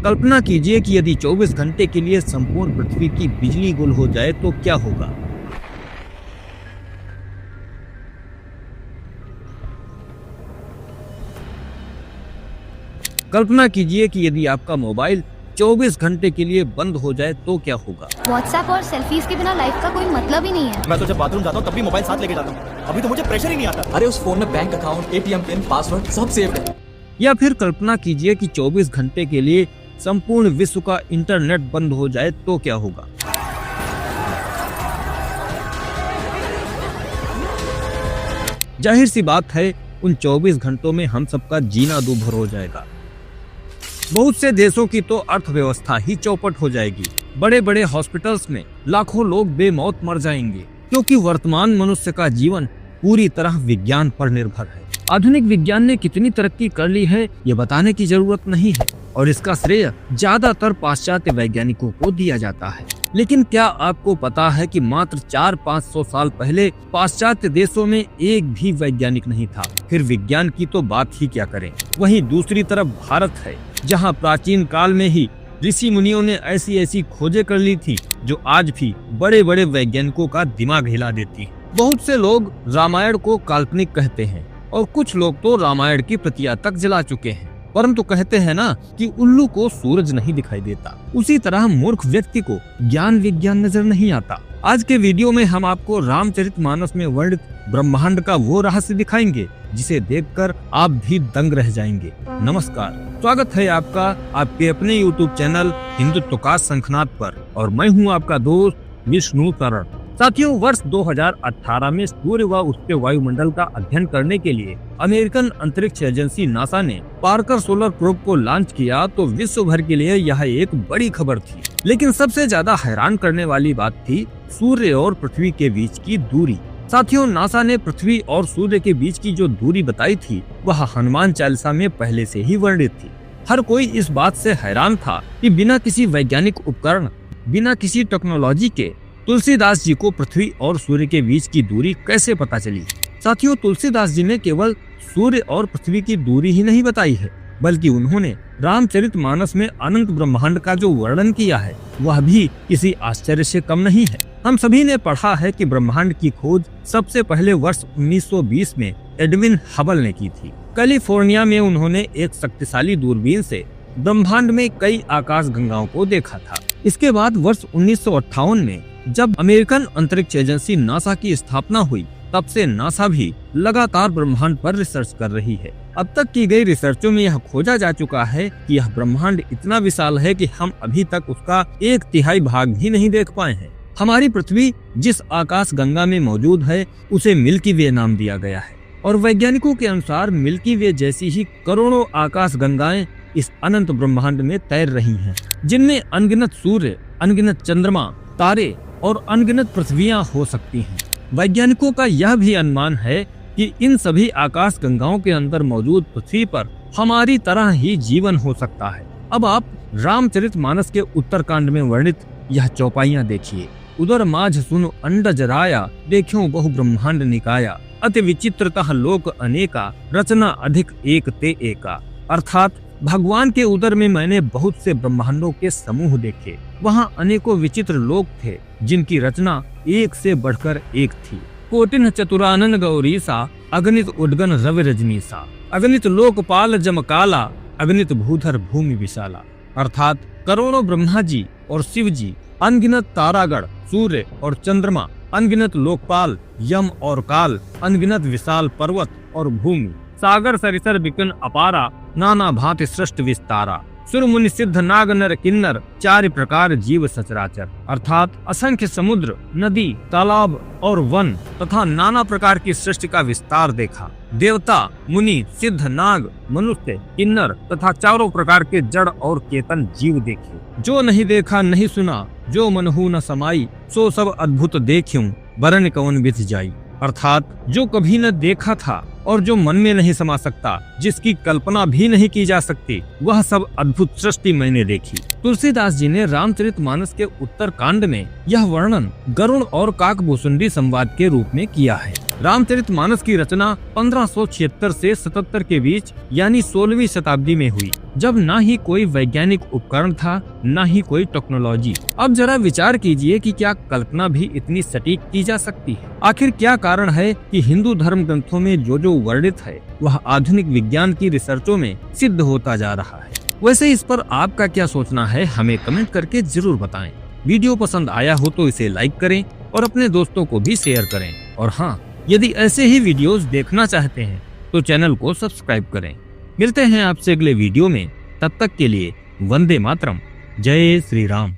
कल्पना कीजिए कि यदि 24 घंटे के लिए संपूर्ण पृथ्वी की बिजली गुल हो जाए तो क्या होगा। कल्पना कीजिए कि यदि आपका मोबाइल 24 घंटे के लिए बंद हो जाए तो क्या होगा। व्हाट्सएप और सेल्फीज के बिना लाइफ का कोई मतलब ही नहीं है। मैं तो जब बाथरूम जाता हूँ तब भी मोबाइल साथ लेके जाता हूँ। अभी तो मुझे प्रेशर ही नहीं आता। अरे उस फोन में bank account, ATM pin, password सब सेव है। या फिर कल्पना कीजिए कि 24 घंटे के लिए संपूर्ण विश्व का इंटरनेट बंद हो जाए तो क्या होगा। जाहिर सी बात है, उन 24 घंटों में हम सबका जीना दूभर हो जाएगा। बहुत से देशों की तो अर्थव्यवस्था ही चौपट हो जाएगी। बड़े बड़े हॉस्पिटल्स में लाखों लोग बेमौत मर जाएंगे, क्योंकि वर्तमान मनुष्य का जीवन पूरी तरह विज्ञान पर निर्भर है। आधुनिक विज्ञान ने कितनी तरक्की कर ली है ये बताने की जरूरत नहीं है, और इसका श्रेय ज्यादातर पाश्चात्य वैज्ञानिकों को दिया जाता है। लेकिन क्या आपको पता है कि मात्र 400-500 साल पहले पाश्चात्य देशों में एक भी वैज्ञानिक नहीं था। फिर विज्ञान की तो बात ही क्या करें। वहीं दूसरी तरफ भारत है, जहां प्राचीन काल में ही ऋषि मुनियों ने ऐसी ऐसी खोजें कर ली थी जो आज भी बड़े बड़े वैज्ञानिकों का दिमाग हिला देती है। बहुत से लोग रामायण को काल्पनिक कहते हैं और कुछ लोग तो रामायण की प्रतियां तक जला चुके हैं, परंतु कहते हैं ना कि उल्लू को सूरज नहीं दिखाई देता, उसी तरह मूर्ख व्यक्ति को ज्ञान विज्ञान नजर नहीं आता। आज के वीडियो में हम आपको रामचरितमानस में वर्णित ब्रह्मांड का वो रहस्य दिखाएंगे जिसे देखकर आप भी दंग रह जाएंगे। नमस्कार, स्वागत है आपका आपके अपने YouTube चैनल हिंदुत्व का शंखनाद पर, और मैं हूँ आपका दोस्त विष्णु शरण। साथियों, वर्ष 2018 में सूर्य व उसके वायुमंडल का अध्ययन करने के लिए अमेरिकन अंतरिक्ष एजेंसी नासा ने पार्कर सोलर प्रोब को लॉन्च किया, तो विश्व भर के लिए यह एक बड़ी खबर थी। लेकिन सबसे ज्यादा हैरान करने वाली बात थी सूर्य और पृथ्वी के बीच की दूरी। साथियों, नासा ने पृथ्वी और सूर्य के बीच की जो दूरी बताई थी वह हनुमान चालीसा में पहले से ही वर्णित थी। हर कोई इस बात से हैरान था कि बिना किसी वैज्ञानिक उपकरण, बिना किसी टेक्नोलॉजी के तुलसीदास जी को पृथ्वी और सूर्य के बीच की दूरी कैसे पता चली। साथियों, तुलसीदास जी ने केवल सूर्य और पृथ्वी की दूरी ही नहीं बताई है, बल्कि उन्होंने रामचरितमानस में अनंत ब्रह्मांड का जो वर्णन किया है वह भी किसी आश्चर्य से कम नहीं है। हम सभी ने पढ़ा है कि ब्रह्मांड की खोज सबसे पहले वर्ष 1920 में एडविन हबल ने की थी। कैलिफोर्निया में उन्होंने एक शक्तिशाली दूरबीन से ब्रह्मांड में कई आकाश गंगाओं को देखा था। इसके बाद वर्ष 1958 में जब अमेरिकन अंतरिक्ष एजेंसी नासा की स्थापना हुई, तब से नासा भी लगातार ब्रह्मांड पर रिसर्च कर रही है। अब तक की गई रिसर्चों में यह खोजा जा चुका है कि यह ब्रह्मांड इतना विशाल है कि हम अभी तक उसका 1/3 भाग भी नहीं देख पाए हैं। हमारी पृथ्वी जिस आकाश गंगा में मौजूद है उसे मिल्की वे नाम दिया गया है, और वैज्ञानिकों के अनुसार मिल्की वे जैसी ही करोड़ों आकाश गंगाएं इस अनंत ब्रह्मांड में तैर रही हैं, जिनमें अनगिनत सूर्य, अनगिनत चंद्रमा, तारे और अनगिनत पृथ्वियां हो सकती हैं। वैज्ञानिकों का यह भी अनुमान है कि इन सभी आकाश गंगाओं के अंदर मौजूद पृथ्वी पर हमारी तरह ही जीवन हो सकता है। अब आप रामचरितमानस के उत्तरकांड में वर्णित यह चौपाइयां देखिए। उदर माझ सुनो अंडज राया, देखियो बहु ब्रह्मांड निकाया, अति विचित्रतः लोक अनेका, रचना अधिक एक ते एका। अर्थात भगवान के उदर में मैंने बहुत से ब्रह्मांडों के समूह देखे। वहाँ अनेकों विचित्र लोक थे जिनकी रचना एक से बढ़कर एक थी। कोटिन चतुरानन गौरीसा, अगणित उद्गन रवि रजनीसा, अगणित लोकपाल जमकाला, अगणित भूधर भूमि विशाला। अर्थात करोड़ों ब्रह्मा जी और शिव जी, अनगिनत तारागण, सूर्य और चंद्रमा, अनगिनत लोकपाल, यम और काल, अनगिनत विशाल पर्वत और भूमि, सागर सरिसर विपिन अपारा, नाना भांति सृष्ट विस्तारा, सुर मुनि सिद्ध नाग नर किन्नर, चार प्रकार जीव सचराचर। अर्थात असंख्य समुद्र, नदी, तालाब और वन तथा नाना प्रकार की सृष्टि का विस्तार देखा। देवता, मुनि, सिद्ध, नाग, मनुष्य, किन्नर तथा चारों प्रकार के जड़ और चेतन जीव देखे। जो नहीं देखा नहीं सुना, जो मनहु न समाई, सो सब अद्भुत देखूं, बरन कौन बिथ जाई। अर्थात जो कभी न देखा था और जो मन में नहीं समा सकता, जिसकी कल्पना भी नहीं की जा सकती, वह सब अद्भुत सृष्टि मैंने देखी। तुलसीदास जी ने रामचरितमानस के उत्तर कांड में यह वर्णन गरुड़ और काकभूषुंडी संवाद के रूप में किया है। रामचरितमानस की रचना 1576 से 77 के बीच यानी 16वीं शताब्दी में हुई, जब ना ही कोई वैज्ञानिक उपकरण था, ना ही कोई टेक्नोलॉजी। अब जरा विचार कीजिए कि क्या कल्पना भी इतनी सटीक की जा सकती है? आखिर क्या कारण है कि हिंदू धर्म ग्रंथों में जो वर्णित है वह आधुनिक विज्ञान की रिसर्चों में सिद्ध होता जा रहा है? वैसे इस पर आपका क्या सोचना है, हमें कमेंट करके जरूर बताएं। वीडियो पसंद आया हो तो इसे लाइक करें और अपने दोस्तों को भी शेयर करें। और हाँ, यदि ऐसे ही वीडियोस देखना चाहते हैं तो चैनल को सब्सक्राइब करें। मिलते हैं आपसे अगले वीडियो में, तब तक के लिए वंदे मातरम, जय श्री राम।